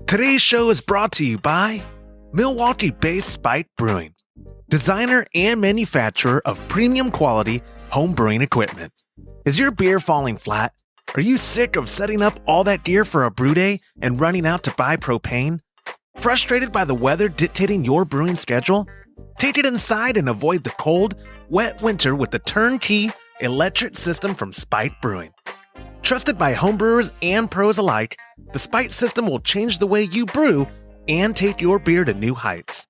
Today's show is brought to you by Milwaukee-based Spike Brewing, designer and manufacturer of premium quality home brewing equipment. Is your beer falling flat? Are you sick of setting up all that gear for a brew day and running out to buy propane? Frustrated by the weather dictating your brewing schedule? Take it inside and avoid the cold, wet winter with the turnkey electric system from Spike Brewing. Trusted by homebrewers and pros alike, the Spike system will change the way you brew and take your beer to new heights.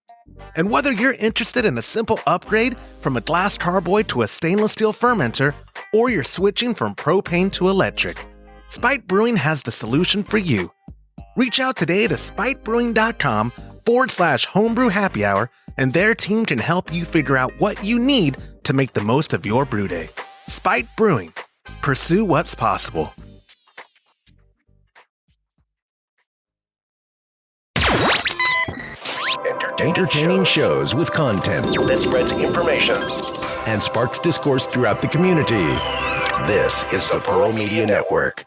And whether you're interested in a simple upgrade from a glass carboy to a stainless steel fermenter, or you're switching from propane to electric, Spike Brewing has the solution for you. Reach out today to spikebrewing.com/homebrew happy hour, and their team can help you figure out what you need to make the most of your brew day. Spike Brewing. Pursue what's possible. Entertaining shows with content that spreads information and sparks discourse throughout the community. This is the Pearl Media Network.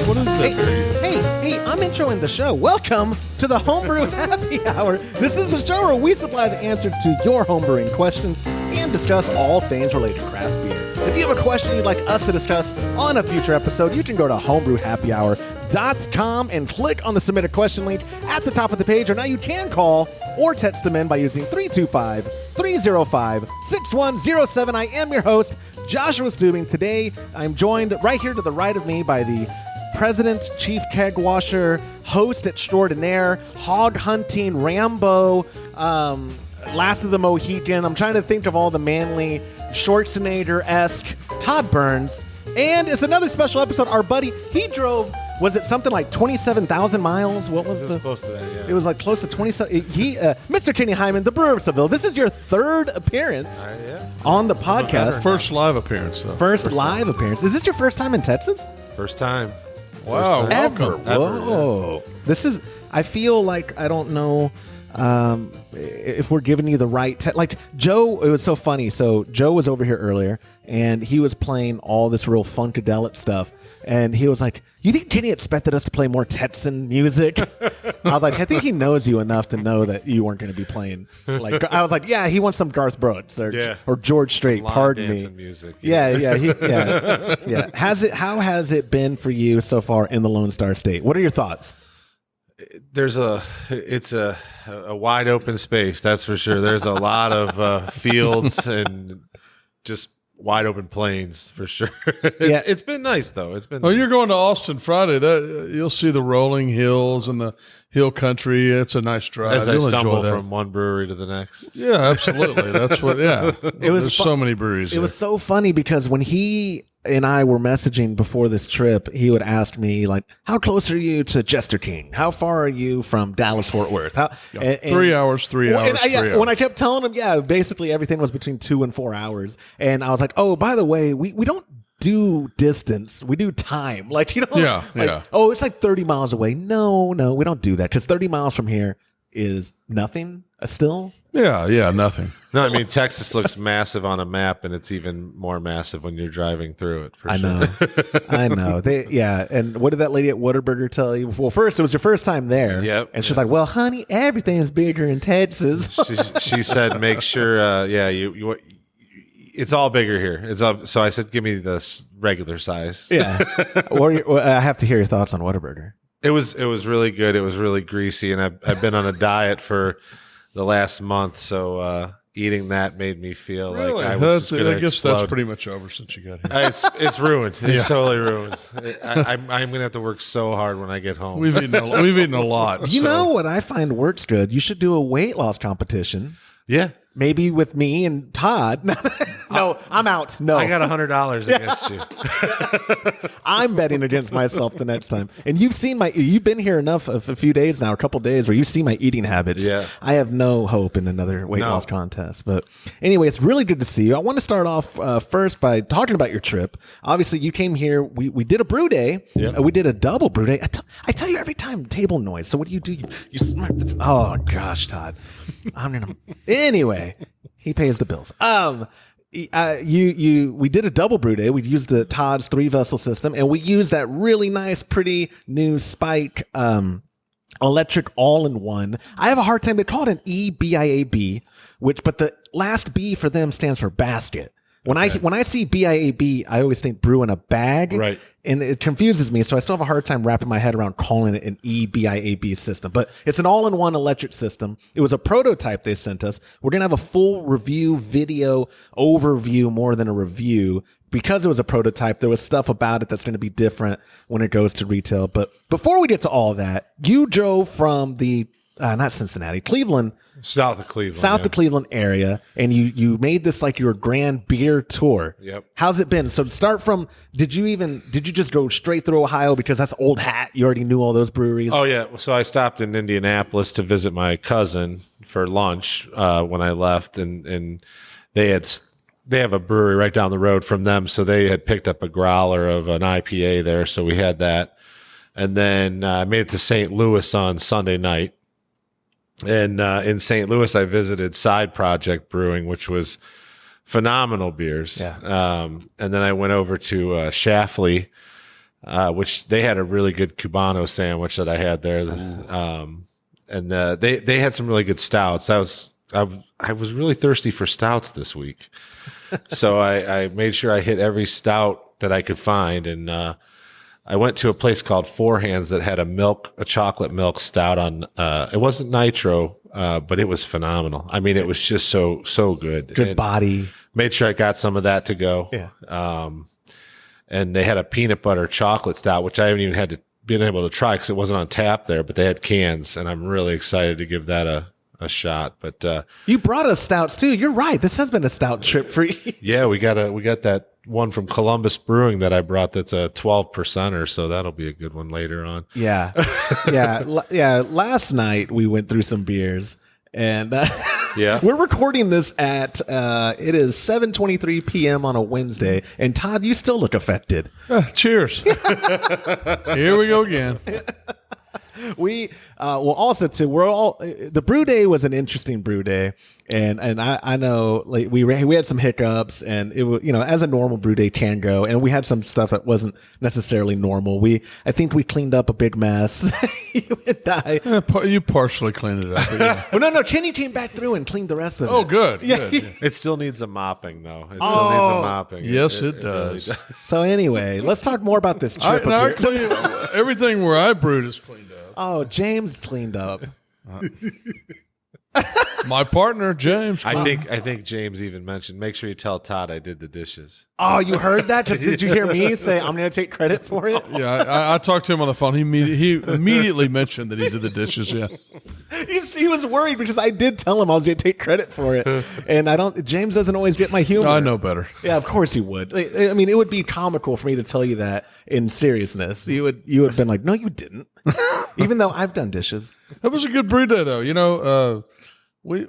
What is that? Hey, I'm introing the show. Welcome to the Homebrew Happy Hour. This is the show where we supply the answers to your homebrewing questions and discuss all things related to craft beer. If you have a question you'd like us to discuss on a future episode, you can go to homebrewhappyhour.com and click on the submit a question link at the top of the page, or now you can call or text them in by using 325-305-6107. I am your host, Joshua Stubing. Today, I'm joined right here to the right of me by the President, Chief Keg Washer, Host Extraordinaire, Hog Hunting Rambo, Last of the Mohican. I'm trying to think of all the manly Schwarzenegger-esque Todd Burns. And it's another special episode. Our buddy, he drove, was it something like 27,000 miles? What was It was close to that, yeah. It was like close to 27. Mr. Kenny Highman, the Brewer of Seville. This is your third appearance on the podcast. First live appearance, though. First live appearance. Is this your first time in Texas? First time. Wow. Ever. Welcome. Whoa. This is, I feel like, I don't know if we're giving you the right, like Joe, it was so funny. So Joe was over here earlier and he was playing all this real funkadelic stuff. And he was like, you think Kenny expected us to play more Texan music? I was like, I think he knows you enough to know that you weren't going to be playing. Like, I was like, yeah, he wants some Garth Brooks or George Strait. Pardon me. Music. Yeah. How has it been for you so far in the Lone Star State? What are your thoughts? It's a wide open space, that's for sure. There's a lot of fields and just wide open plains for sure. It's been nice though. It's been. Oh, nice. you're going to Austin Friday. That you'll see the rolling hills and the hill country. It's a nice drive. As I You'll stumble enjoy that. from one brewery to the next. Yeah, absolutely. That's what. Yeah, there's so many breweries. It was so funny because when he and I were messaging before this trip, he would ask me like, "How close are you to Jester King? How far are you from Dallas Fort Worth?" 3 hours. 3 hours. 3 hours. When I kept telling him, basically everything was between 2 and 4 hours, and I was like, "Oh, by the way, we don't do distance, we do time." Like, you know, oh, it's like 30 miles away. No, we don't do that because 30 miles from here is nothing still. Yeah, nothing. No, I mean, Texas looks massive on a map, and it's even more massive when you're driving through it. For sure. I know. And what did that lady at Whataburger tell you? Well, first, it was your first time there. Yep. And she's like, "Well, honey, everything is bigger in Texas." She said, "Make sure, you it's all bigger here." It's up. So I said, "Give me the regular size." Yeah. I have to hear your thoughts on Whataburger. It was really good. It was really greasy, and I've been on a diet for the last month, so eating that made me feel like I was going to I guess explode. that's pretty much over since you got here. It's ruined. It's totally ruined. I'm going to have to work so hard when I get home. We've eaten a lot. You know what I find works good? You should do a weight loss competition. Yeah. Maybe with me and Todd. No, I'm out. No. I got $100 against you. I'm betting against myself the next time. And you've been here enough of a few days now, a couple days, where you see my eating habits. Yeah. I have no hope in another weight loss contest. But anyway, it's really good to see you. I want to start off first by talking about your trip. Obviously, you came here. We did a brew day. Yep. We did a double brew day. I tell you every time, table noise. So what do? You smack this. Oh, gosh, Todd. Anyway, he pays the bills. We did a double brew day. We used the Todd's 3-vessel system, and we used that really nice, pretty new Spike electric all-in-one. I have a hard time. They call it an EBIAB, but the last B for them stands for basket. When I see BIAB, I always think brew in a bag, right? And it confuses me. So I still have a hard time wrapping my head around calling it an EBIAB system. But it's an all-in-one electric system. It was a prototype they sent us. We're gonna have a full review video overview more than a review. Because it was a prototype, there was stuff about it that's going to be different when it goes to retail. But before we get to all that, you drove from the not Cincinnati, Cleveland. South of Cleveland area, and you made this like your grand beer tour. Yep. How's it been? So to start from, did you just go straight through Ohio because that's old hat? You already knew all those breweries. Oh yeah. So I stopped in Indianapolis to visit my cousin for lunch when I left, and they have a brewery right down the road from them, so they had picked up a growler of an IPA there, so we had that, and then I made it to St. Louis on Sunday night. And in St. Louis, I visited Side Project Brewing, which was phenomenal beers. Yeah. And then I went over to Schlafly, which they had a really good Cubano sandwich that I had there. And they had some really good stouts. I was really thirsty for stouts this week, so I made sure I hit every stout that I could find, and I went to a place called Four Hands that had a chocolate milk stout on. It wasn't nitro, but it was phenomenal. I mean, it was just so good. Good body. Made sure I got some of that to go. Yeah. And they had a peanut butter chocolate stout, which I haven't even been able to try because it wasn't on tap there, but they had cans, and I'm really excited to give that a shot. But you brought us stouts too. You're right. This has been a stout trip for you. Yeah, we got that one from Columbus Brewing that I brought that's a 12%, so that'll be a good one later on. Yeah. Yeah. Last night we went through some beers, and yeah, we're recording this at it is 7:23 p.m. on a Wednesday, and Todd, you still look affected. Cheers. Here we go again. We also too, the brew day was an interesting brew day, and I know like we had some hiccups, and it was, as a normal brew day can go, and we had some stuff that wasn't necessarily normal. I think we cleaned up a big mess. You and I. You partially cleaned it up. Yeah. Well, no, Kenny came back through and cleaned the rest of it. Oh, good. Yeah. Good, yeah. It still needs a mopping, though. It still needs a mopping. Yes, it does. Really does. So anyway, let's talk more about this trip. Everything where I brewed is cleaned up. Oh, James cleaned up. My partner, James. I think James even mentioned, make sure you tell Todd I did the dishes. Oh, you heard that? Did you hear me say I'm going to take credit for it? Yeah, I talked to him on the phone. He immediately mentioned that he did the dishes. Yeah, he was worried because I did tell him I was going to take credit for it, and James doesn't always get my humor. I know better. Yeah, of course he would. I mean, it would be comical for me to tell you that in seriousness. You would have been like, no, you didn't. Even though I've done dishes. That was a good brew day, though. We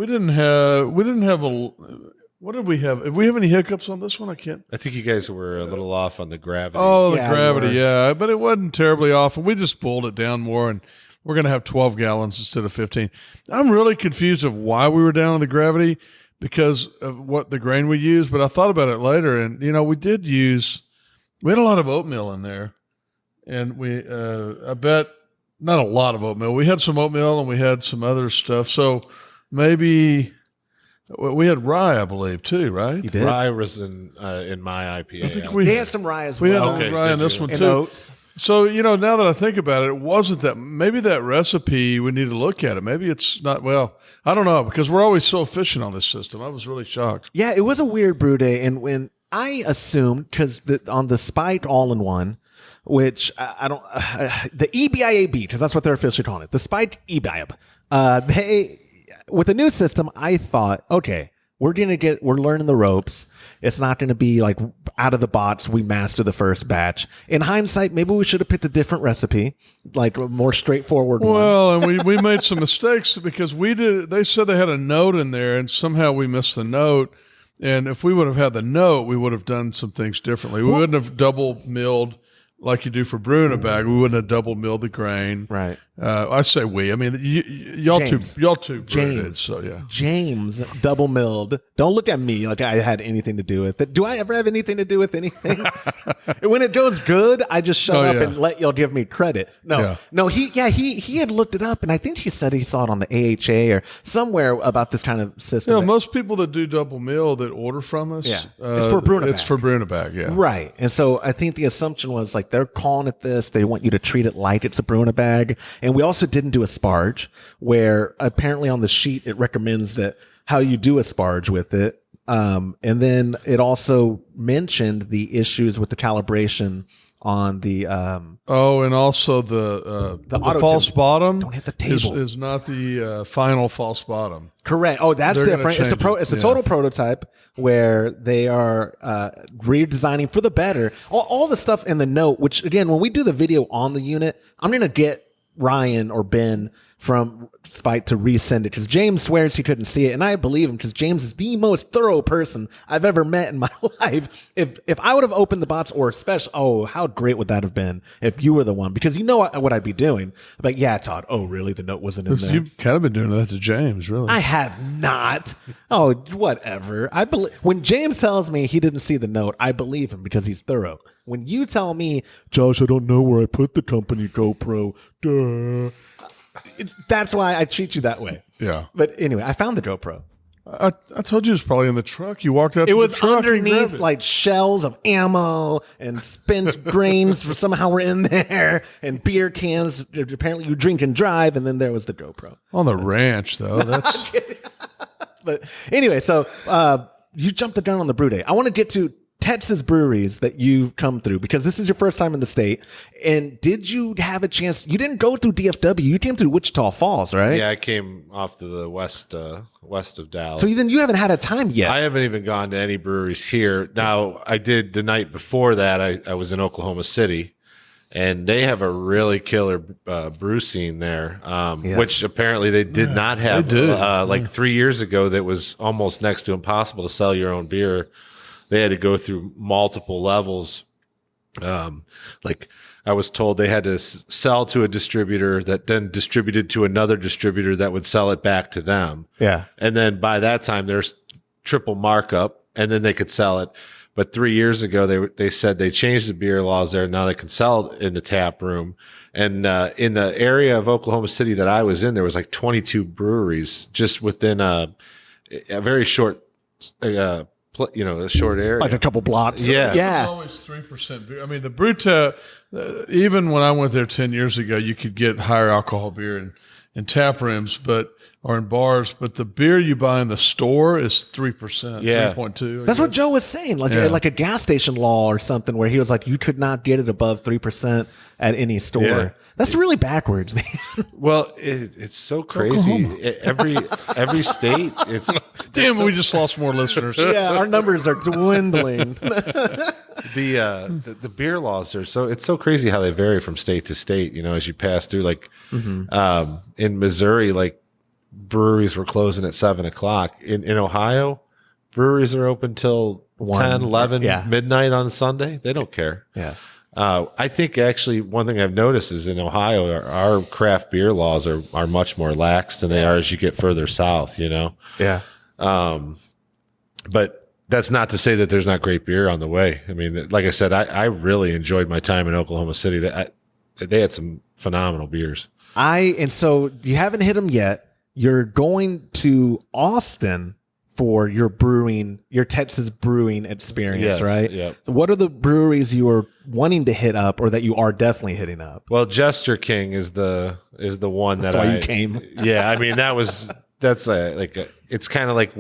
didn't have a. What did we have? Did we have any hiccups on this one? I can't. I think you guys were a little off on the gravity. Oh, the Yeah, gravity, yeah. But it wasn't terribly off. And we just boiled it down more, and we're going to have 12 gallons instead of 15. I'm really confused of why we were down on the gravity because of what the grain we used. But I thought about it later, and, we had a lot of oatmeal in there. And I bet not a lot of oatmeal. We had some oatmeal and we had some other stuff. So maybe we had rye, I believe, too, right? You did? Rye was in my IPA. I think They had some rye as we well. had rye in this one, And too. oats. So, now that I think about it, it wasn't that. Maybe that recipe, we need to look at it. Maybe it's not, I don't know, because we're always so efficient on this system. I was really shocked. Yeah, it was a weird brew day. And when I assumed, because on the Spike all-in-one, which I don't, the EBIAB, because that's what they're officially calling it, the Spike EBIAB, with the new system, I thought, okay, we're learning the ropes. It's not going to be like out of the box, we master the first batch. In hindsight, maybe we should have picked a different recipe, like a more straightforward one. Well, and we made some mistakes because they said they had a note in there and somehow we missed the note. And if we would have had the note, we would have done some things differently. We wouldn't have double milled like you do for brewing a bag. We wouldn't have double milled the grain. Right. I say we. I mean, y'all two brewed it. So yeah. James double milled. Don't look at me like I had anything to do with it. Do I ever have anything to do with anything? When it goes good, I just shut up and let y'all give me credit. No. He had looked it up, and I think he said he saw it on the AHA or somewhere about this kind of system. You know, most people that do double mill that order from us, it's for brewing a bag. It's for brewing a bag, yeah. Right. And so I think the assumption was like they're calling it this. They want you to treat it like it's a brew in a bag. And we also didn't do a sparge, where apparently on the sheet it recommends that how you do a sparge with it. And then it also mentioned the issues with the calibration on the and also the false bottom. Don't hit the table. Is not the final false bottom. Correct. Oh, that's different. It's a total prototype where they are redesigning for the better. All the stuff in the note, which again, when we do the video on the unit, I'm going to get Ryan or Ben from Spite to resend it, because James swears he couldn't see it, and I believe him, because James is the most thorough person I've ever met in my life. If I would have opened the box, or special, how great would that have been if you were the one, because you know what I'd be doing. I'm like, yeah, Todd. Oh, really? The note wasn't in there. You've kind of been doing that to James, really. I have not. Oh, whatever. I believe when James tells me he didn't see the note, I believe him because he's thorough. When you tell me, Josh, I don't know where I put the company GoPro, duh. That's why I treat you that way. Yeah. But anyway, I found the GoPro. I told you it was probably in the truck. You walked out. It to was the truck underneath like shells of ammo and spent grains somehow were in there, and beer cans. Apparently, you drink and drive, and then there was the GoPro on the ranch, though. That's. But anyway, so you jumped the gun on the brew day. I want to get to Texas breweries that you've come through, because this is your first time in the state. And did you have a chance? You didn't go through DFW. You came through Wichita Falls, right? Yeah, I came off to the west of Dallas. So then you haven't had a time yet. I haven't even gone to any breweries here. Now, I did the night before that. I was in Oklahoma City, and they have a really killer brew scene there, which apparently they did not have. Like 3 years ago, that was almost next to impossible to sell your own beer. They had to go through multiple levels. Like I was told they had to sell to a distributor that then distributed to another distributor that would sell it back to them. Yeah. And then by that time there's triple markup, and then they could sell it. But 3 years ago, they said they changed the beer laws there. Now they can sell it in the tap room. And in the area of Oklahoma City that I was in, there was like 22 breweries just within a very short a short area, like a couple blocks. Yeah. It's always 3% beer. I mean, the brew tap, even when I went there 10 years ago, you could get higher alcohol beer in tap rooms, or in bars, but the beer you buy in the store is 3%, 3.2. That's what Joe was saying, like a gas station law or something, where he was like, you could not get it above 3% at any store. Yeah. That's really backwards, man. Well, it's so crazy. Every state, it's damn. We just lost more listeners. Yeah, our numbers are dwindling. The beer laws are it's so crazy how they vary from state to state. You know, as you pass through, like in Missouri, like breweries were closing at 7:00. In Ohio, breweries are open till 10, 11, midnight on Sunday. They don't care. Yeah. I think actually one thing I've noticed is in Ohio, our craft beer laws are much more lax than they are as you get further south, you know? Yeah. But that's not to say that there's not great beer on the way. I mean, like I said, I really enjoyed my time in Oklahoma City. They had some phenomenal beers. And so you haven't hit them yet. You're going to Austin for your Texas brewing experience, right? Yep. What are the breweries you are wanting to hit up, or that you are definitely hitting up? Well, Jester King is the one that's why you came. Yeah, I mean it's kind of like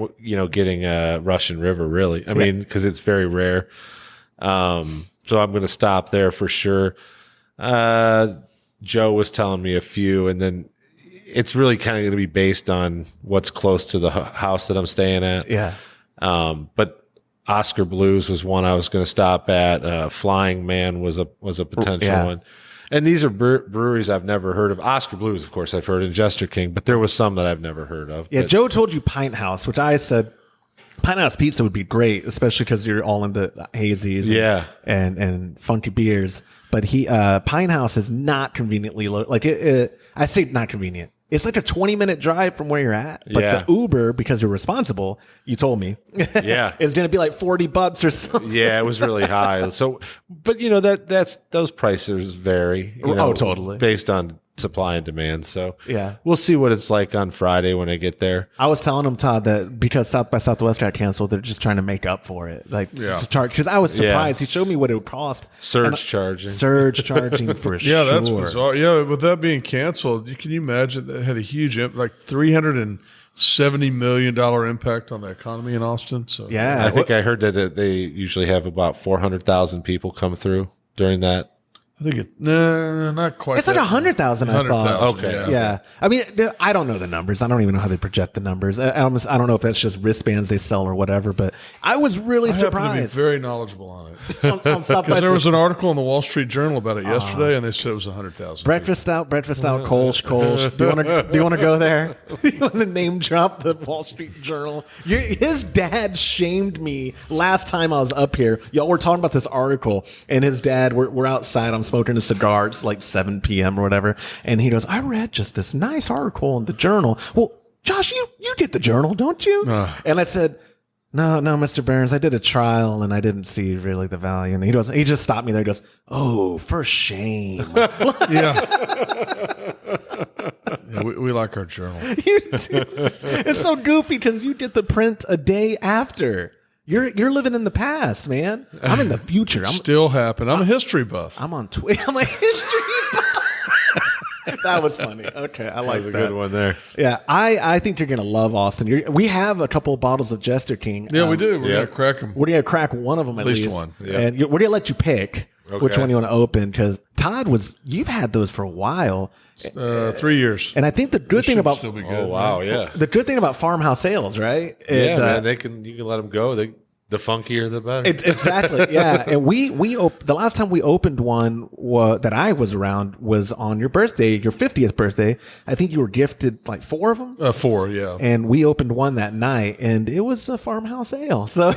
getting a Russian River, really. I mean, because it's very rare. So I'm going to stop there for sure. Joe was telling me a few, and then it's really kind of going to be based on what's close to the house that I'm staying at. Yeah. But Oscar Blues was one I was going to stop at. Flying Man was a potential one. And these are breweries I've never heard of. Oscar Blues, of course, I've heard, and Jester King, but there was some that I've never heard of. Yeah, Joe told you Pint House, which I said Pinehouse Pizza would be great, especially because you're all into hazies and funky beers. But Pinehouse is not conveniently I say not convenient. It's like a 20-minute drive from where you're at. But the Uber, because you're responsible, you told me, is going to be like $40 or something. Yeah, it was really high. So, but those prices vary. Totally. Based on supply and demand. So we'll see what it's like on Friday when I get there. I was telling him, Todd, that because South by Southwest got canceled, they're just trying to make up for it. To charge, because I was surprised. He showed me what it would cost. Surge charging for sure. Yeah, that's bizarre. Yeah, with that being canceled, can you imagine that had a huge like $370 million impact on the economy in Austin? So I think I heard that they usually have about 400,000 people come through during that. I think not quite. It's like 100,000. I thought. Okay. Yeah. I mean, I don't know the numbers. I don't even know how they project the numbers. I don't know if that's just wristbands they sell or whatever. But I was really surprised. I happen to be very knowledgeable on it on because there was an article in the Wall Street Journal about it yesterday, and they said it was 100,000. Breakfast out, Kolsch. Do you want to go there? Do you want to name drop the Wall Street Journal? His dad shamed me last time I was up here. Y'all were talking about this article, and his dad. We're outside. I'm smoking a cigar. It's like 7 p.m. or whatever. And he goes, I read just this nice article in the Journal. Well, Josh, you get the Journal, don't you? And I said, no, Mr. Burns, I did a trial and I didn't see really the value. And he just stopped me there. He goes, oh, for shame. We like our Journal. It's so goofy because you get the print a day after. You're living in the past, man. I'm in the future. Still happen. I'm a history buff. I'm on Twitter. I'm a history buff. That was funny. Okay, I like that. That was a good one there. Yeah, I think you're gonna love Austin. We have a couple of bottles of Jester King. Yeah, we do. We're gonna crack them. We're gonna crack one of them at least one. Yeah. And we're gonna let you pick which one you want to open because Todd you've had those for a while. 3 years. And I think the good thing about the good thing about Farmhouse Ales, right? Man, you can let them go. The funkier, the better. Exactly, yeah. And the last time we opened one that I was around was on your birthday, your 50th birthday. I think you were gifted like 4 of them. 4, yeah. And we opened one that night, and it was a Farmhouse Ale. So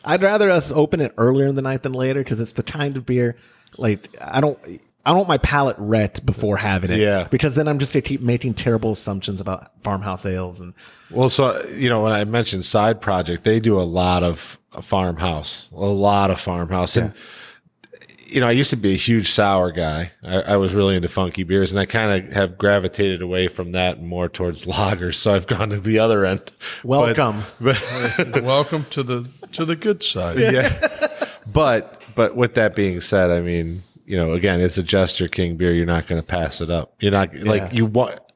I'd rather us open it earlier in the night than later because it's the kind of beer like I don't want my palate wrecked before having it. Yeah. Because then I'm just going to keep making terrible assumptions about Farmhouse Ales. So, when I mentioned Side Project, they do a lot of Farmhouse. And, I used to be a huge sour guy. I was really into funky beers, and I kind of have gravitated away from that and more towards lagers. So I've gone to the other end. Welcome. Welcome to the good side. Yeah. But with that being said, I mean, again, it's a Jester King beer. You're not going to pass it up. You're not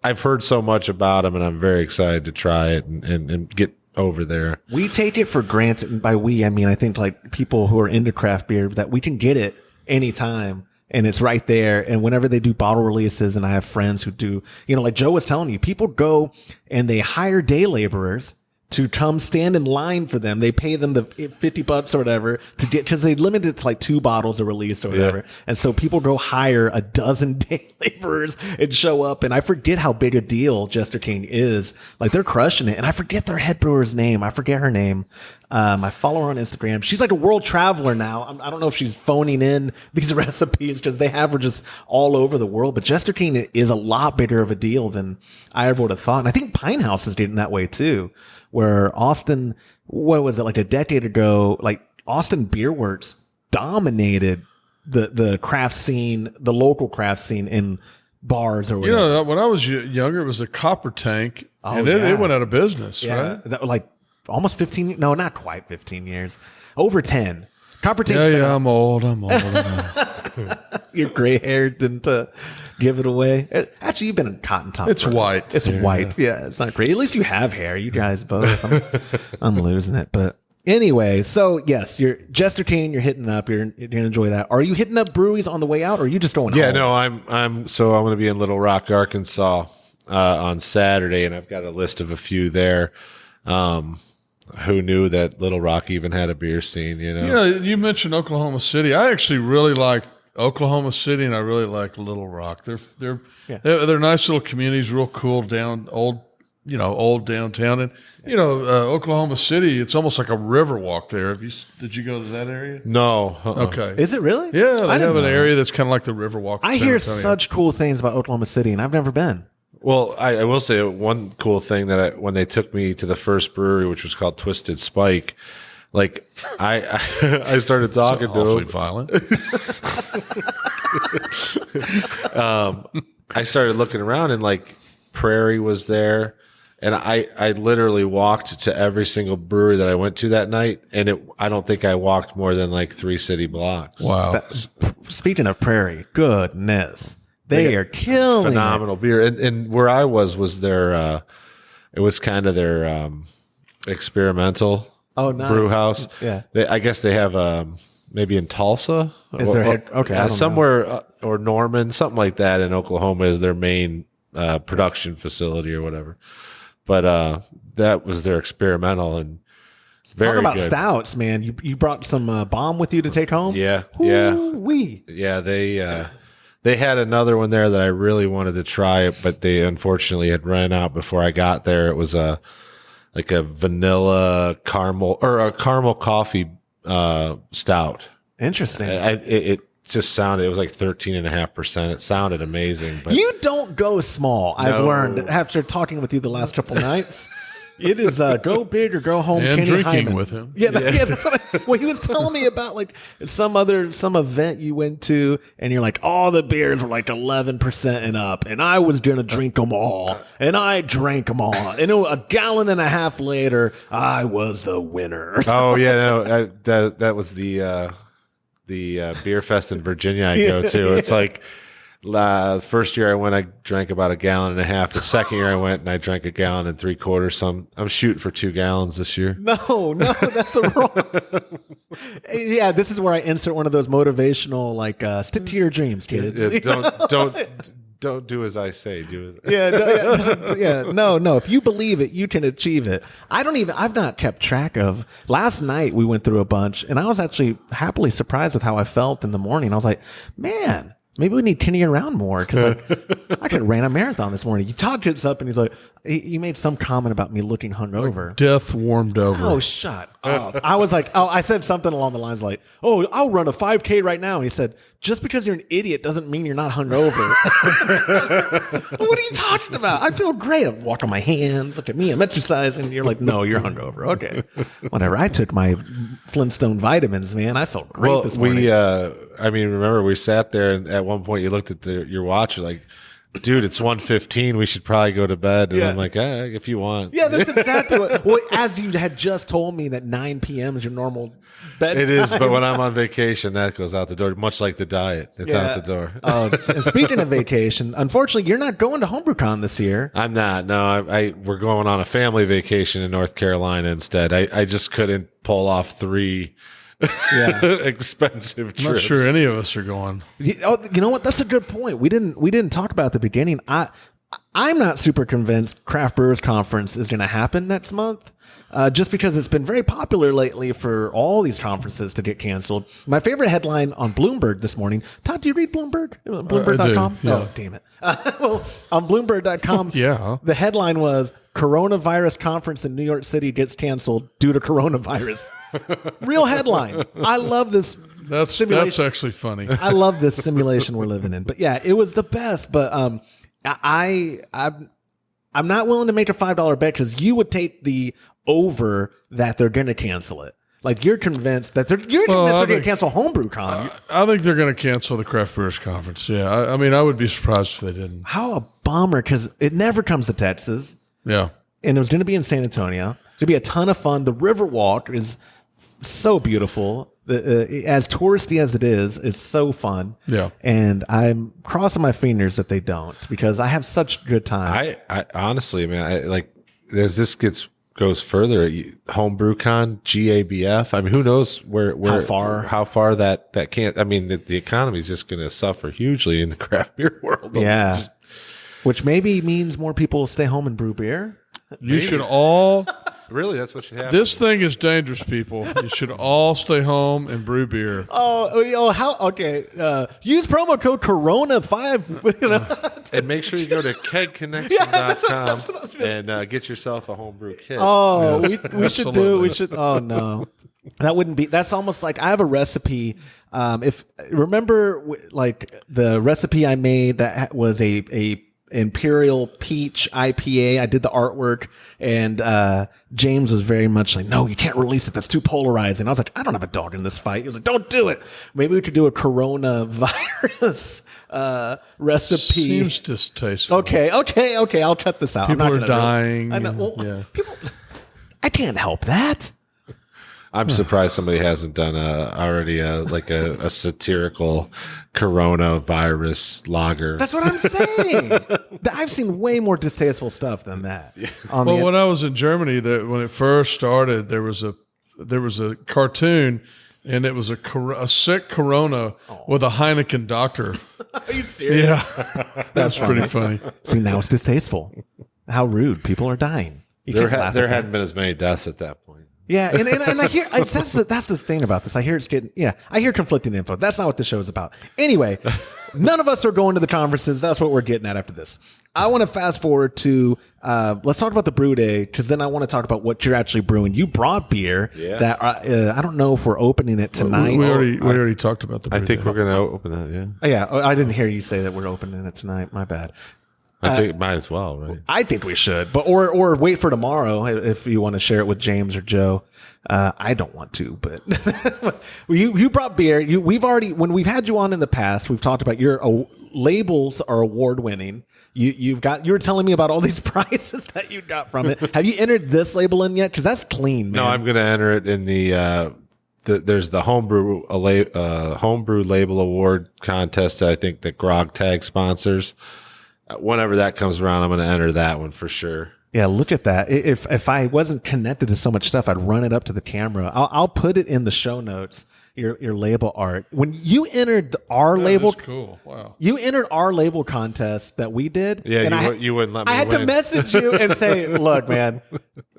I've heard so much about them, and I'm very excited to try it and get over there. We take it for granted. And by we, I mean, I think like people who are into craft beer that we can get it anytime and it's right there. And whenever they do bottle releases, and I have friends who do, like Joe was telling you, people go and they hire day laborers to come stand in line for them. They pay them the $50 or whatever to get, because they limit it to like 2 bottles a release or whatever. Yeah. And so people go hire a dozen day laborers and show up. And I forget how big a deal Jester King is. Like they're crushing it. And I forget their head brewer's name. I forget her name. I follow her on Instagram. She's like a world traveler now. I don't know if she's phoning in these recipes because they have her just all over the world. But Jester King is a lot bigger of a deal than I ever would have thought. And I think Pinehouse is getting that way too. Where Austin, what was it, like a decade ago, like Austin Beer Works dominated the craft scene, the local craft scene in bars or whatever. When I was younger, it was a Copper Tank, and it went out of business, right? That, like almost 15, no, not quite 15 years, over 10. Copper Tank. Yeah, I'm old. You're gray haired, didn't give it away. Actually, you've been in Cotton Top. It's white. It's white. Yeah, it's not great. At least you have hair. You guys both. I'm losing it. But anyway, so yes, you're Jester King. You're hitting up. You're gonna enjoy that. Are you hitting up breweries on the way out, or are you just going? Yeah, home? no, I'm going to be in Little Rock, Arkansas, on Saturday, and I've got a list of a few there. Who knew that Little Rock even had a beer scene? Yeah, you mentioned Oklahoma City. I actually really like Oklahoma City, and I really like Little Rock. They're nice little communities, real cool, down old old downtown. And, Oklahoma City, it's almost like a river walk there. Did you go to that area? No. Okay. Is it really? Yeah, they I have didn't an know area that's kind of like the river walk. I hear such cool things about Oklahoma City, and I've never been. Well, I will say one cool thing that when they took me to the first brewery, which was called Twisted Spike, like I started talking to awfully him. violent. I started looking around, and like Prairie was there, and I literally walked to every single brewery that I went to that night, and I don't think I walked more than like 3 city blocks. Wow. Speaking of Prairie, goodness. They are killing phenomenal beer, and where I was their, it was kind of their experimental nice. brew house. Yeah, I guess they have maybe in Tulsa, is there okay, I don't somewhere or Norman, something like that in Oklahoma is their main production facility or whatever. But that was their experimental and very talk about good. Stouts, man. You brought some bomb with you to take home. Yeah, Woo-wee. yeah. They had another one there that I really wanted to try, but they unfortunately had ran out before I got there. It was like a vanilla caramel or a caramel coffee stout. Interesting. It just sounded, it was like 13.5%. It sounded amazing. But you don't go small. I've No. learned after talking with you the last couple nights. It is go big or go home. And Kenny drinking Highman. with him. Yeah, that's what well, he was telling me about like some event you went to, and you're like, all the beers were like 11% and up, and I was gonna drink them all, and I drank them all, and a gallon and a half later, I was the winner. oh yeah, no, that was the beer fest in Virginia I go to. It's like first year I went, I drank about 1.5 gallons. The second year I went and I drank 1.75 gallons. So I'm shooting for 2 gallons this year. No, that's the wrong. Yeah, this is where I insert one of those motivational, like, stick to your dreams, kids. Don't do as I say. Do as No. If you believe it, you can achieve it. I've not kept track of. Last night we went through a bunch, and I was actually happily surprised with how I felt in the morning. I was like, man, maybe we need Kenny around more, because I could have ran a marathon this morning. He talked us up, and he's like, he made some comment about me looking hungover. Death warmed over. Oh, shut up. I was like, I said something along the lines like, oh, I'll run a 5K right now. And he said, just because you're an idiot doesn't mean you're not hungover. What are you talking about? I feel great. I'm walking my hands. Look at me. I'm exercising. And you're like, no, you're hungover. Okay. Whatever. I took my Flintstone vitamins, man. I felt great this morning. Remember we sat there, and at one point you looked at your watch, you're like, dude, it's 1:15. We should probably go to bed. And I'm like, if you want. Yeah, that's exactly what. Well, as you had just told me that 9 p.m. is your normal bedtime. It is, but when I'm on vacation, that goes out the door, much like the diet. It's out the door. And speaking of vacation, unfortunately, you're not going to HomebrewCon this year. I'm not. No, we're going on a family vacation in North Carolina instead. I just couldn't pull off 3 expensive trips. I'm not sure any of us are going. You know what? That's a good point. We didn't talk about at the beginning. I'm not super convinced Craft Brewers Conference is going to happen next month, just because it's been very popular lately for all these conferences to get canceled. My favorite headline on Bloomberg this morning. Todd, do you read Bloomberg? Bloomberg.com? I do, yeah. Oh, damn it. Well, on Bloomberg.com, the headline was Coronavirus Conference in New York City gets canceled due to coronavirus. Real headline. I love this. That's actually funny. I love this simulation we're living in. But yeah, it was the best. But I'm not willing to make a $5 bet, because you would take the over that they're going to cancel it. Like, you're convinced that they're going to cancel HomebrewCon. I think they're going to cancel the Craft Brewers Conference. Yeah, I would be surprised if they didn't. How a bummer, because it never comes to Texas. Yeah, and it was going to be in San Antonio. It's going to be a ton of fun. The Riverwalk is so beautiful. As touristy as it is, it's so fun. Yeah. And I'm crossing my fingers that they don't, because I have such good time. I honestly, man, as this goes further, HomebrewCon, GABF. I mean, who knows where how far that can't. I mean, the economy is just going to suffer hugely in the craft beer world. Yeah. Which maybe means more people will stay home and brew beer. You should all Really, that's what should happen. This thing is dangerous, people. You should all stay home and brew beer. How? Okay. Use promo code Corona5. You know? And make sure you go to kegconnection.com and get yourself a homebrew kit. Oh, Yes, we should do. absolutely. We should. Oh no, that wouldn't be. That's almost like I have a recipe. If remember, like the recipe I made that was a Imperial Peach IPA. I did the artwork, and James was very much like, "No, you can't release it. That's too polarizing." I was like, "I don't have a dog in this fight." He was like, "Don't do it. Maybe we could do a coronavirus recipe." Seems distasteful. Okay. I'll cut this out. People I'm not are gonna do it. dying. I know. Well, Yeah. people. I can't help that. I'm surprised somebody hasn't done already a satirical coronavirus lager. That's what I'm saying. I've seen way more distasteful stuff than that. Well, when I was in Germany, when it first started, there was a cartoon, and it was a sick Corona with a Heineken doctor. Are you serious? Yeah, that's pretty funny. See, now it's distasteful. How rude. People are dying. You There can't laugh at there that. hadn't been as many deaths at that point. Yeah, and I hear that's the thing about this. I hear it's getting I hear conflicting info. That's not what the show is about. Anyway, none of us are going to the conferences. That's what we're getting at after this. I want to fast forward to let's talk about the brew day, because then I want to talk about what you're actually brewing. You brought beer that I don't know if we're opening it tonight. We already talked about the. I think we're going to open that. Yeah, I didn't hear you say that we're opening it tonight. My bad. I think might as well, right? I think we should, but or wait for tomorrow if you want to share it with James or Joe. I don't want to, but you brought beer. We've already, when we've had you on in the past, we've talked about your labels are award winning. You were telling me about all these prizes that you got from it. Have you entered this label in yet? Because that's clean, man. No, I'm going to enter it in there's the homebrew label award contest that I think that Grog Tag sponsors. Whenever that comes around, I'm going to enter that one for sure. Yeah, look at that. If I wasn't connected to so much stuff, I'd run it up to the camera. I'll put it in the show notes. Your label art. When you entered our label, cool. Wow. You entered our label contest that we did. Yeah, and you wouldn't let me I had to win. message you and say, "Look, man,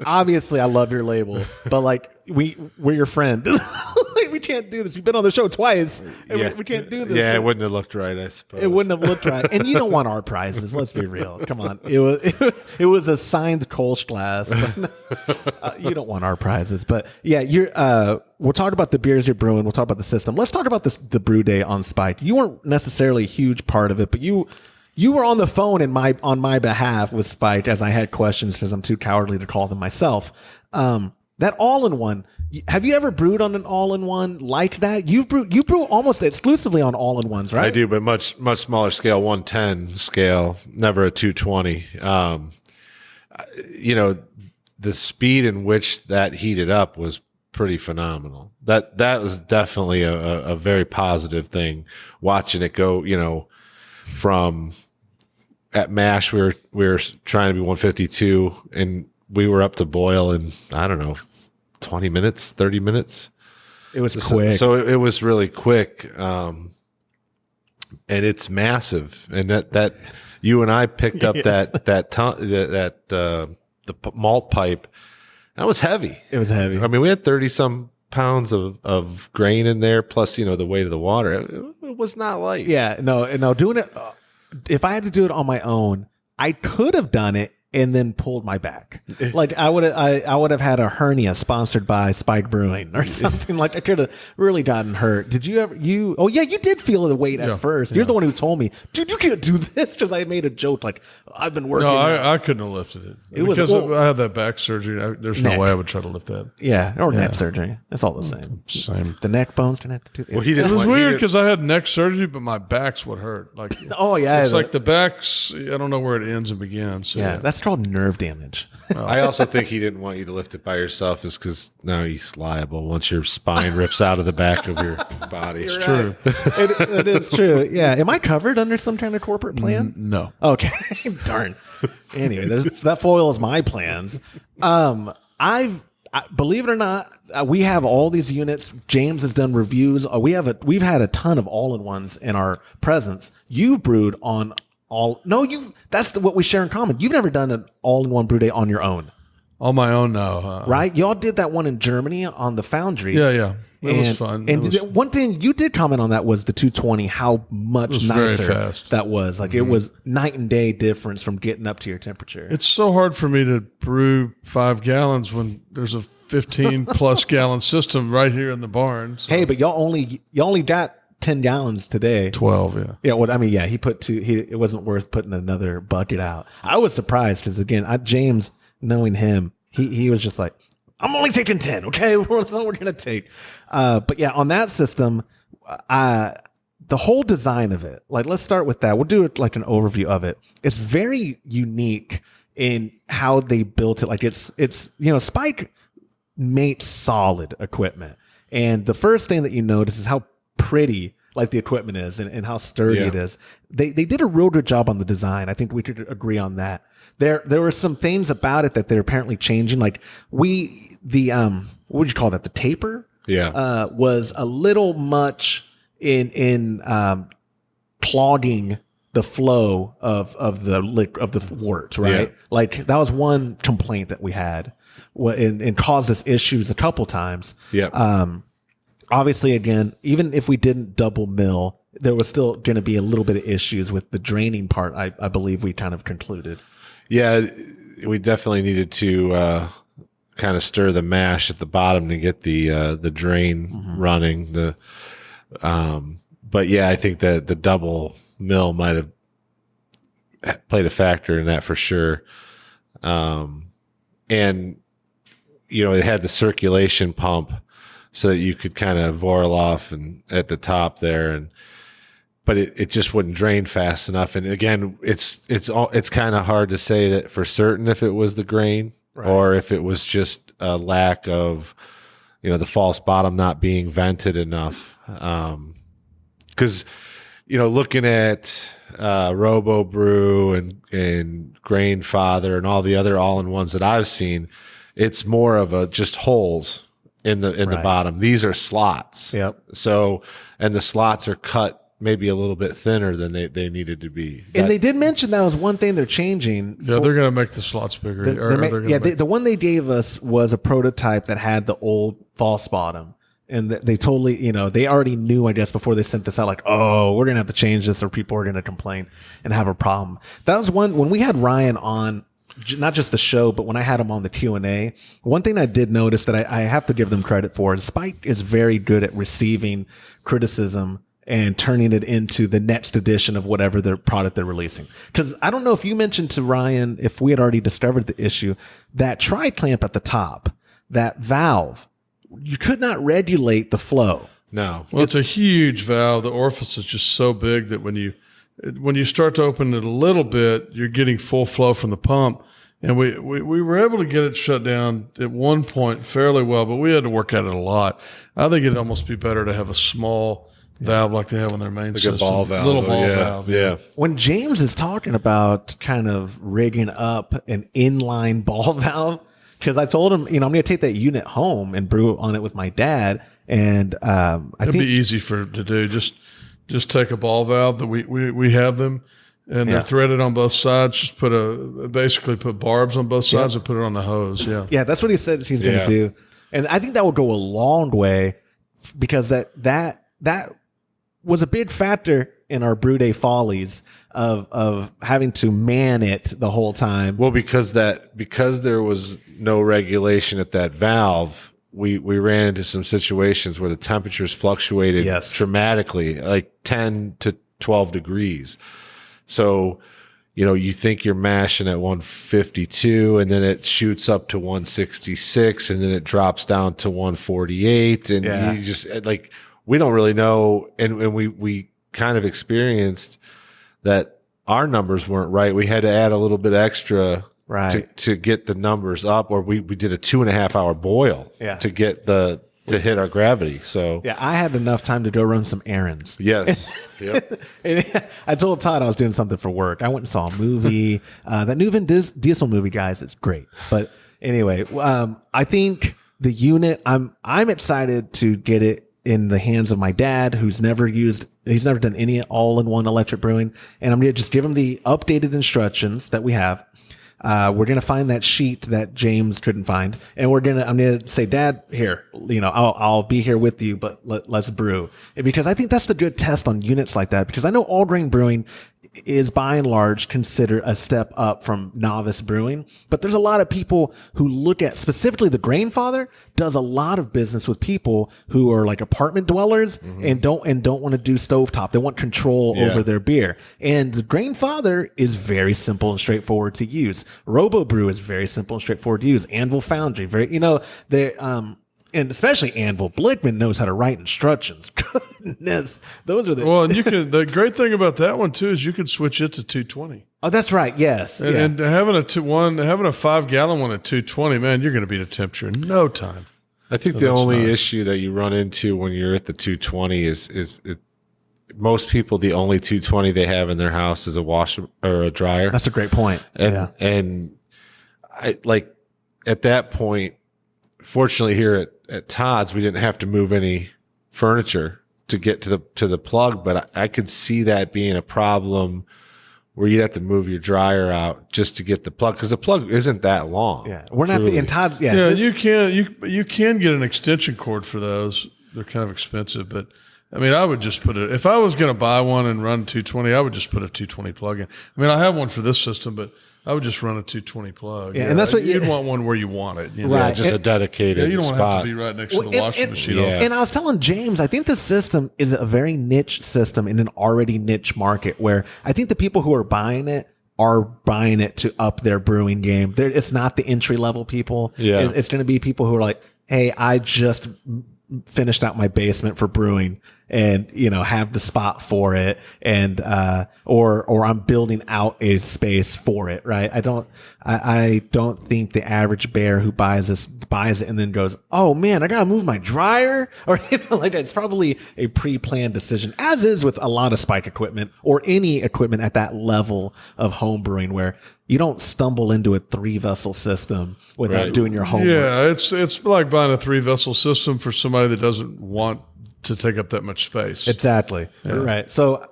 obviously I love your label, but like we're your friend. We can't do this. You've been on the show twice. And we can't do this. Yeah, it wouldn't have looked right, I suppose. It wouldn't have looked right. And you don't want our prizes. Let's be real. Come on. It was a signed Kolsch glass. But, you don't want our prizes. But yeah, we'll talk about the beers you're brewing. We'll talk about the system. Let's talk about the brew day on Spike. You weren't necessarily a huge part of it, but you were on the phone on my behalf with Spike as I had questions, because I'm too cowardly to call them myself. That all-in-one. Have you ever brewed on an all-in-one like that? You brew almost exclusively on all-in-ones, right? I do, but much smaller scale, 110 scale, never a 220. The speed in which that heated up was pretty phenomenal. That was definitely a very positive thing. Watching it go, from at mash we were trying to be 152, and we were up to boil in, I don't know, 20 minutes, 30 minutes. It was quick. So it was really quick. And it's massive. And that you and I picked up the malt pipe. That was heavy. It was heavy. I mean, we had 30 some pounds of grain in there, plus, the weight of the water. It was not light. Yeah, no, doing it, if I had to do it on my own, I could have done it and then pulled my back. Like I would have had a hernia sponsored by Spike Brewing or something. Like I could have really gotten hurt. Did you ever? Oh yeah, you did feel the weight at first. You're the one who told me, dude, you can't do this, because I made a joke like I've been working. No, I couldn't have lifted it. Because I had that back surgery. There's no way I would try to lift that. Yeah, or neck surgery. It's all the same. Same. The neck bone's connected to. Well, It was weird because I had neck surgery, but my back's what hurt. Like, oh yeah, it's like the back's. I don't know where it ends and begins. So. Yeah, that's called nerve damage. I also think he didn't want you to lift it by yourself, is because now he's liable once your spine rips out of the back of your body. It's true. It is true. Yeah. Am I covered under some kind of corporate plan? No. Okay. Darn. Anyway, that foils my plans. Believe it or not, we have all these units. James has done reviews. We've had a ton of all-in-ones in our presence. You've brewed on that's what we share in common. You've never done an all-in-one brew day on your own. On my own, no. Right? Y'all did that one in Germany on the Foundry. Yeah. It was fun. And one thing you did comment on that was the 220, how much nicer that was. Like, it was night and day difference from getting up to your temperature. It's so hard for me to brew 5 gallons when there's a 15 plus gallon system right here in the barn. So. Hey, but y'all only got 10 gallons today. 12, yeah. Yeah, well, I mean, yeah, it wasn't worth putting another bucket out. I was surprised because, again, James, knowing him, he was just like, I'm only taking 10, okay? That's all we're going to take. But yeah, on that system, the whole design of it, like, let's start with that. We'll do it like an overview of it. It's very unique in how they built it. Like, it's Spike made solid equipment. And the first thing that you notice is how pretty like the equipment is and how sturdy it is. They did a real good job on the design. I think we could agree on that. There were some things about it that they're apparently changing. Like what would you call that? The taper? Yeah. Was a little much in clogging the flow of the wort, right? Yeah. Like that was one complaint that we had and caused us issues a couple times. Yeah. Obviously, again, even if we didn't double mill, there was still going to be a little bit of issues with the draining part. I believe we kind of concluded. Yeah, we definitely needed to kind of stir the mash at the bottom to get the drain running. But yeah, I think that the double mill might have played a factor in that for sure. And it had the circulation pump so that you could kind of voil off and at the top there, but it just wouldn't drain fast enough. And again, it's kind of hard to say that for certain if it was the grain or if it was just a lack of, the false bottom not being vented enough. Cause, looking at, Robo Brew and Grainfather and all the other all-in-ones that I've seen, it's more of a just holes in the bottom. These are slots. Yep. So, and the slots are cut maybe a little bit thinner than they needed to be. And they did mention that was one thing they're changing. Yeah, they're going to make the slots bigger. The one they gave us was a prototype that had the old false bottom. And they totally, they already knew, I guess, before they sent this out, like, oh, we're going to have to change this or people are going to complain and have a problem. That was one, when we had Ryan on, not just the show, but when I had him on the Q&A, one thing I did notice that I have to give them credit for is Spike is very good at receiving criticism and turning it into the next edition of whatever their product they're releasing. Because I don't know if you mentioned to Ryan, if we had already discovered the issue, that tri-clamp at the top, that valve, you could not regulate the flow. No. Well, it's a huge valve. The orifice is just so big that when you start to open it a little bit, you're getting full flow from the pump. And we were able to get it shut down at one point fairly well, but we had to work at it a lot. I think it'd almost be better to have a small valve like they have on their main system. A ball valve. Little ball valve. Yeah. When James is talking about kind of rigging up an inline ball valve, because I told him, I'm going to take that unit home and brew on it with my dad. And it'd be easy to do. Just take a ball valve that we have them, and they're threaded on both sides. Just basically put barbs on both sides and put it on the hose. Yeah. Yeah, that's what he said he's going to do. And I think that would go a long way because that was a big factor in our brew day follies of having to man it the whole time. Well, because there was no regulation at that valve, we ran into some situations where the temperatures fluctuated dramatically, like 10 to 12 degrees. So, you think you're mashing at 152 and then it shoots up to 166 and then it drops down to 148. And you just we don't really know. And we kind of experienced that our numbers weren't right. We had to add a little bit extra to get the numbers up, or we did a 2.5 hour boil to get to hit our gravity. So I had enough time to go run some errands. Yes. Yep. And I told Todd I was doing something for work. I went and saw a movie. That new Vin Diesel movie, guys, it's great. But anyway, I think the unit, I'm excited to get it in the hands of my dad, he's never done any all-in-one electric brewing. And I'm going to just give him the updated instructions that we have. We're going to find that sheet that James couldn't find, and I'm going to say, Dad, here, I'll be here with you, but let's brew. Because I think that's the good test on units like that, because I know all grain brewing is by and large considered a step up from novice brewing. But there's a lot of people who look at, specifically the Grainfather does a lot of business with people who are like apartment dwellers and don't want to do stovetop. They want control over their beer. And the Grainfather is very simple and straightforward to use. Robo Brew is very simple and straightforward to use. Anvil Foundry, and especially Anvil. Blickman knows how to write instructions. Goodness. Those are and the great thing about that one too is you can switch it to 220. Oh, that's right. Yes. And having a 5-gallon one at 220, man, you're going to beat a temperature in no time. I think the only issue that you run into when you're at the 220 is most people, the only 220 they have in their house is a washer or a dryer. That's a great point. And I like at that point, fortunately here at Todd's, we didn't have to move any furniture to get to the plug, but I could see that being a problem where you'd have to move your dryer out just to get the plug, because the plug isn't that long. Yeah, we're not in Todd's. You can get an extension cord for those. They're kind of expensive, but I mean, I would just put it. If I was going to buy one and run 220, I would just put a 220 plug in. I mean, I have one for this system, but I would just run a 220 plug. Yeah, and that's what you'd want one where you want it. Right. Just a dedicated you don't spot. want to have to be right next to the washing machine. And I was telling James, I think the system is a very niche system in an already niche market, where I think the people who are buying it are buying it to up their brewing game. It's not the entry level people. Yeah. It's going to be people who are like, hey, I just finished out my basement for brewing and, have the spot for it. And, or I'm building out a space for it. Right. I don't think the average bear who buys it and then goes, oh man, I got to move my dryer, or, it's probably a pre-planned decision, as is with a lot of spike equipment or any equipment at that level of home brewing, where you don't stumble into a 3-vessel system without doing your homework. Yeah, it's like buying a 3-vessel system for somebody that doesn't want to take up that much space. Exactly. Yeah. Right. So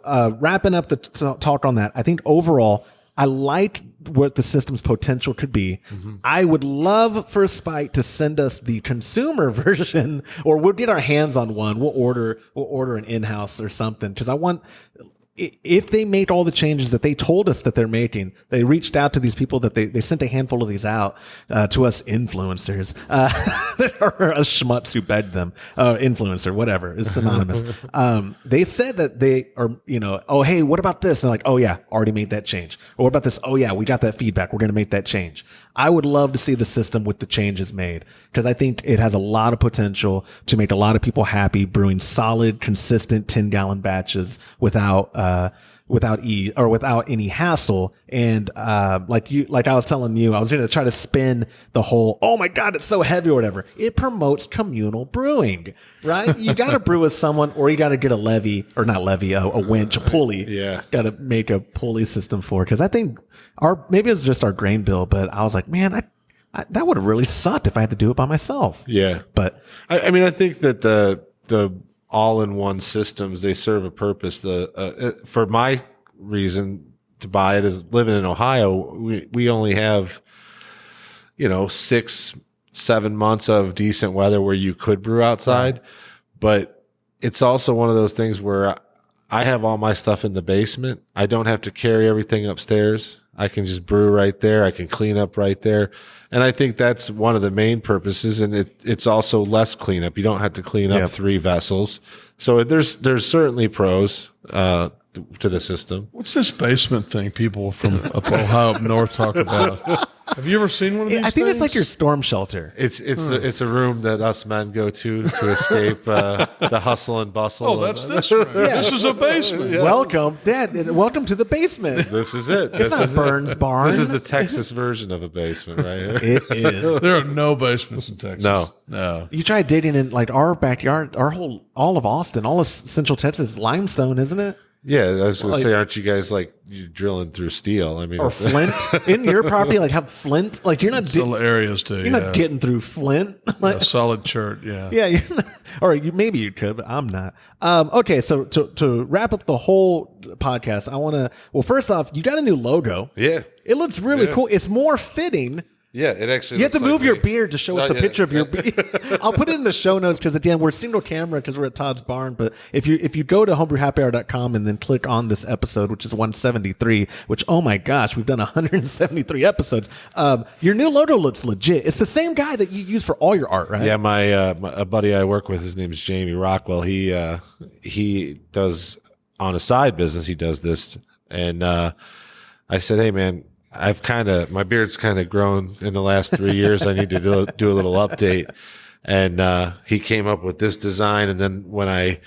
wrapping up the talk on that, I think overall, I like what the system's potential could be. I would love for Spike to send us the consumer version, or we'll get our hands on one. We'll order an in-house or something, because I want, if they make all the changes that they told us that they're making, they reached out to these people that they sent a handful of these out to us influencers that are a schmutz who begged them, influencer, whatever, it's synonymous. They said that they are, oh, hey, what about this? And like, oh yeah, already made that change. Or what about this? Oh yeah, we got that feedback. We're going to make that change. I would love to see the system with the changes made, because I think it has a lot of potential to make a lot of people happy brewing solid, consistent 10-gallon batches without any hassle. And like I was telling you, I was going to try to spin the whole, oh my God, it's so heavy or whatever. It promotes communal brewing, right? You got to brew with someone, or you got to get a winch, a pulley. Yeah. Got to make a pulley system for, because I think maybe it's just our grain bill, but I was like, man, that would have really sucked if I had to do it by myself. Yeah. But I mean, I think that the all-in-one systems, they serve a purpose. For my reason to buy it is living in Ohio, we only have 6-7 months of decent weather where you could brew outside. But it's also one of those things where I have all my stuff in the basement. I don't have to carry everything upstairs. I can just brew right there. I can clean up right there. And I think that's one of the main purposes. And it's also less cleanup. You don't have to clean up 3 vessels. So there's certainly pros to the system. What's this basement thing people from up Ohio up north talk about? Have you ever seen one of these I think things? it's like your storm shelter. It's a room that us men go to escape the hustle and bustle. Oh, that's this room. This is a basement. Yeah. Welcome, Dad. Welcome to the basement. This is it. It's not Burns Barn. This is the Texas version of a basement, right here. It is. There are no basements in Texas. No. You try digging in like our backyard, all of Austin, all of Central Texas is limestone, isn't it? Yeah, I was going to say, aren't you guys like you drilling through steel? I mean, Or flint in your property, like have flint. Like you're not Some areas too. you're not getting through flint. Like, a solid chert. Yeah. yeah, you're not, or maybe you could, but I'm not. Okay, so to wrap up the whole podcast, I want to. Well, first off, you got a new logo. yeah. It looks really cool. It's more fitting. Yeah, it actually. You have to looks move like your me. beard to show us the picture of your beard. I'll put it in the show notes because again, we're single camera because we're at Todd's barn. But if you go to homebrewhappyhour.com and then click on this episode, which is 173, which oh my gosh, we've done 173 episodes. Your new logo looks legit. It's the same guy that you use for all your art, right? Yeah, my a buddy I work with, his name is Jamie Rockwell. He does on a side business. He does this, and I said, hey man, my beard's kind of grown in the last 3 years. I need to do a little update. And he came up with this design. And then when I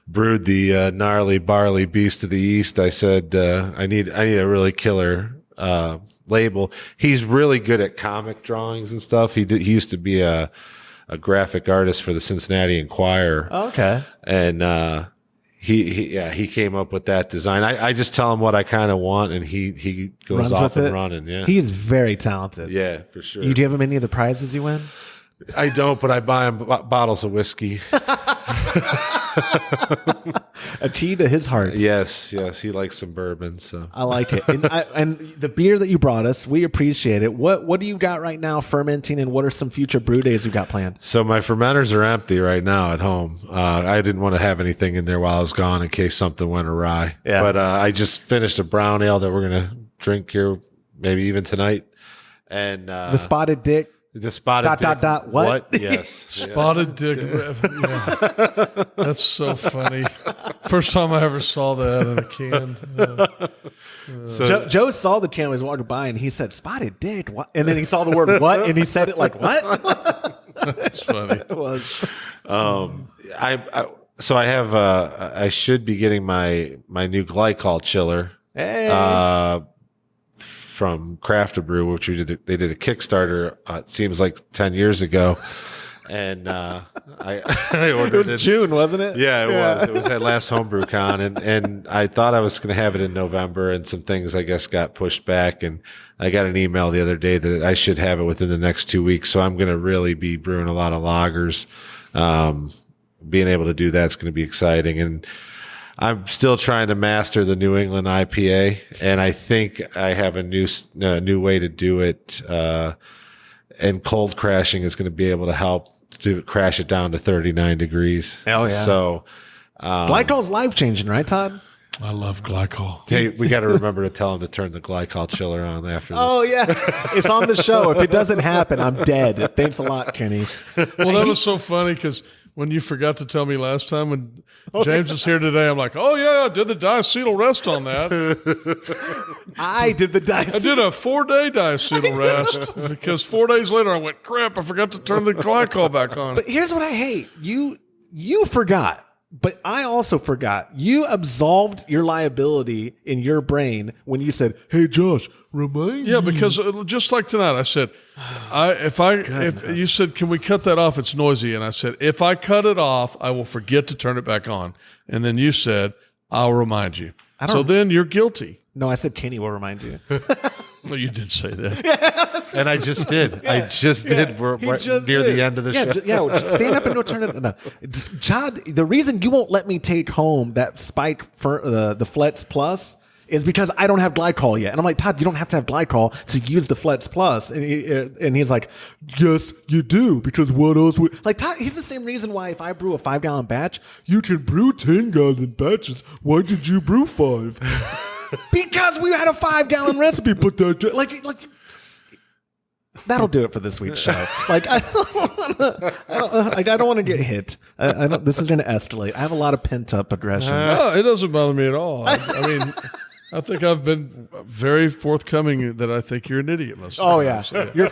brewed the gnarly barley beast of the East, I said, I need a really killer label. He's really good at comic drawings and stuff. He used to be a graphic artist for the Cincinnati Enquirer. Okay. And he came up with that design. I just tell him what I kind of want, and he goes Runs off with and it. running. Yeah, He's very talented. yeah, for sure. You do you have any of the prizes you win? I don't, but I buy him bottles of whiskey. A key to his heart. Yes, he likes some bourbon. So I like it. And the beer that you brought us, we appreciate it. What do you got right now fermenting, and what are some future brew days you got planned? So my fermenters are empty right now at home. I didn't want to have anything in there while I was gone in case something went awry. Yeah. But I just finished a brown ale that we're going to drink here maybe even tonight. And The Spotted Dick. the spotted dick. What? Yes. Spotted dick. Yeah. That's so funny. First time I ever saw that in a can. So, Joe saw the can when he was walking by, and he said, "Spotted Dick." What? And then he saw the word "what," and he said it like, "What?" That's funny. It was. So I have I should be getting my new glycol chiller Hey. from Craft Brew, which they did a Kickstarter. It seems like 10 years ago, and I ordered it was June, wasn't it? Yeah, it was. It was at last Homebrew Con, and I thought I was going to have it in November, and some things I guess got pushed back, and I got an email the other day that I should have it within the next 2 weeks. So I'm going to really be brewing a lot of lagers. Being able to do that's going to be exciting, and I'm still trying to master the New England IPA, and I think I have a new way to do it. And cold crashing is going to be able to help to crash it down to 39 degrees. Hell yeah. So Glycol's life changing, right, Todd? I love glycol. hey, we got to remember to tell him to turn the glycol chiller on after this. Oh yeah, it's on the show. If it doesn't happen, I'm dead. Thanks a lot, Kenny. Well, that was so funny because when you forgot to tell me last time when James is here today, I'm like, oh yeah, I did the diacetyl rest on that. I did the dice. I did a 4-day diacetyl rest because 4 days later I went, crap, I forgot to turn the glycol back on. But here's what I hate. You forgot. But I also forgot. You absolved your liability in your brain when you said, "Hey, Josh, remind me." Yeah, because just like tonight, I said, if you said, can we cut that off? It's noisy. And I said, if I cut it off, I will forget to turn it back on. And then you said, I'll remind you. So then you're guilty. No, I said Kenny will remind you. Well, you did say that. And I just did. Yeah. I just did. We're He right just near did. the end of the Yeah, show. just stand up and go turn it. No. Todd, the reason you won't let me take home that Spike for the Flex Plus is because I don't have glycol yet. And I'm like, Todd, you don't have to have glycol to use the Flex Plus. And he's like, yes, you do. Because what else would... Like, Todd, he's the same reason why if I brew a 5-gallon batch, you can brew 10-gallon batches. Why did you brew 5? Because we had a 5-gallon recipe. But like that'll do it for this week's show. Like I don't want to get hit. This is going to escalate. I have a lot of pent up aggression. No, it doesn't bother me at all. I mean, I think I've been very forthcoming that I think you're an idiot. Oh yeah, you're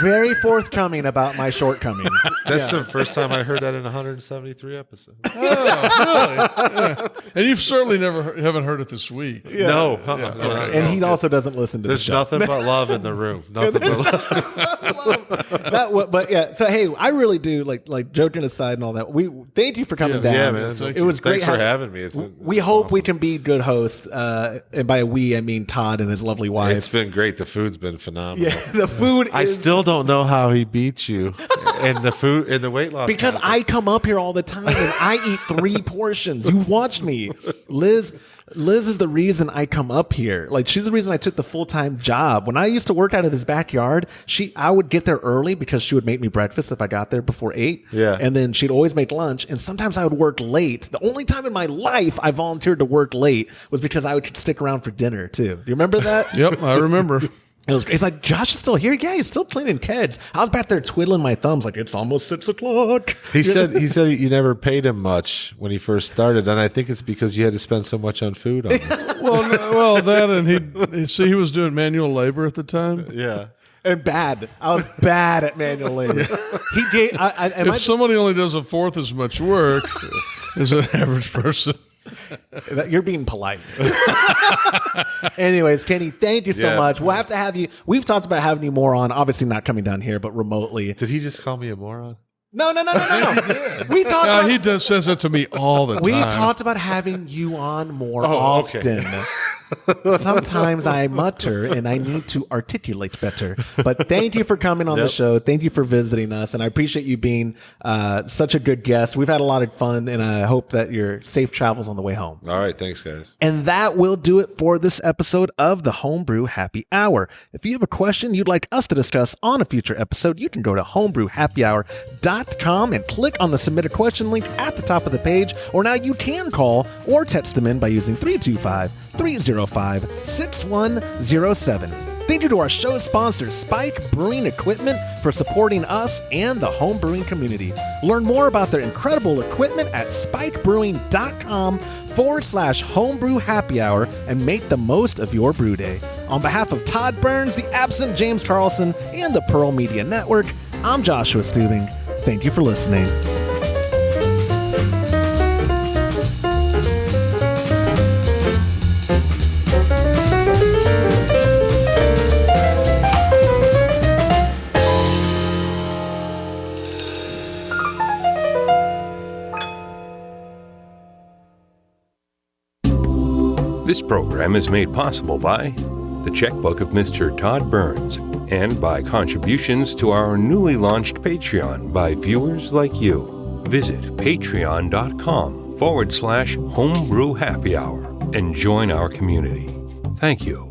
very forthcoming about my shortcomings. That's the first time I heard that in 173 episodes. Oh, really? Yeah. And you've certainly haven't heard it this week. Yeah. No. Okay. And he also doesn't listen to There's the show. nothing but love in the room. Nothing but love. But yeah, so hey, I really do like joking aside and all that. We thank you for coming down. Yeah, man. Thank It was great Thanks for having me. It's been we hope awesome. we can be good hosts, and by we I mean Todd and his lovely wife. It's been great. The food's been phenomenal. Yeah, the food. I is, still don't know how he beat you in the food in the weight loss because contest. I come up here all the time and I eat 3 portions. You watch me, Liz. Liz is the reason I come up here. Like, she's the reason I took the full-time job. When I used to work out of his backyard, I would get there early because she would make me breakfast if I got there before 8. Yeah. And then she'd always make lunch. And sometimes I would work late. The only time in my life I volunteered to work late was because I would stick around for dinner too. Do you remember that? Yep, I remember. It's like, Josh is still here. Yeah, he's still cleaning kegs. I was back there twiddling my thumbs like, it's almost 6 o'clock. He said you never paid him much when he first started, and I think it's because you had to spend so much on food on him. well, that and he was doing manual labor at the time. Yeah. And bad. I was bad at manual labor. He gave. If somebody only does a fourth as much work as an average person. You're being polite. Anyways, Kenny, thank you so much. We'll have to have you. We've talked about having you more on. Obviously, not coming down here, but remotely. Did he just call me a moron? No. We talked. He says that to me all the time. We talked about having you on more often. Okay. Sometimes I mutter and I need to articulate better. But thank you for coming on the show. Thank you for visiting us. And I appreciate you being such a good guest. We've had a lot of fun, and I hope that your safe travels on the way home. All right. Thanks, guys. And that will do it for this episode of the Homebrew Happy Hour. If you have a question you'd like us to discuss on a future episode, you can go to homebrewhappyhour.com and click on the Submit a Question link at the top of the page. Or now you can call or text them in by using 325-305-6107. Thank you to our show sponsor, Spike Brewing Equipment, for supporting us and the home brewing community. Learn more about their incredible equipment at spikebrewing.com/homebrew happy hour and make the most of your brew day. On behalf of Todd Burns, the absent James Carlson, and the Pearl Media Network, I'm Joshua Stubing. Thank you for listening. This program is made possible by the checkbook of Mr. Todd Burns and by contributions to our newly launched Patreon by viewers like you. Visit patreon.com/homebrew happy hour and join our community. Thank you.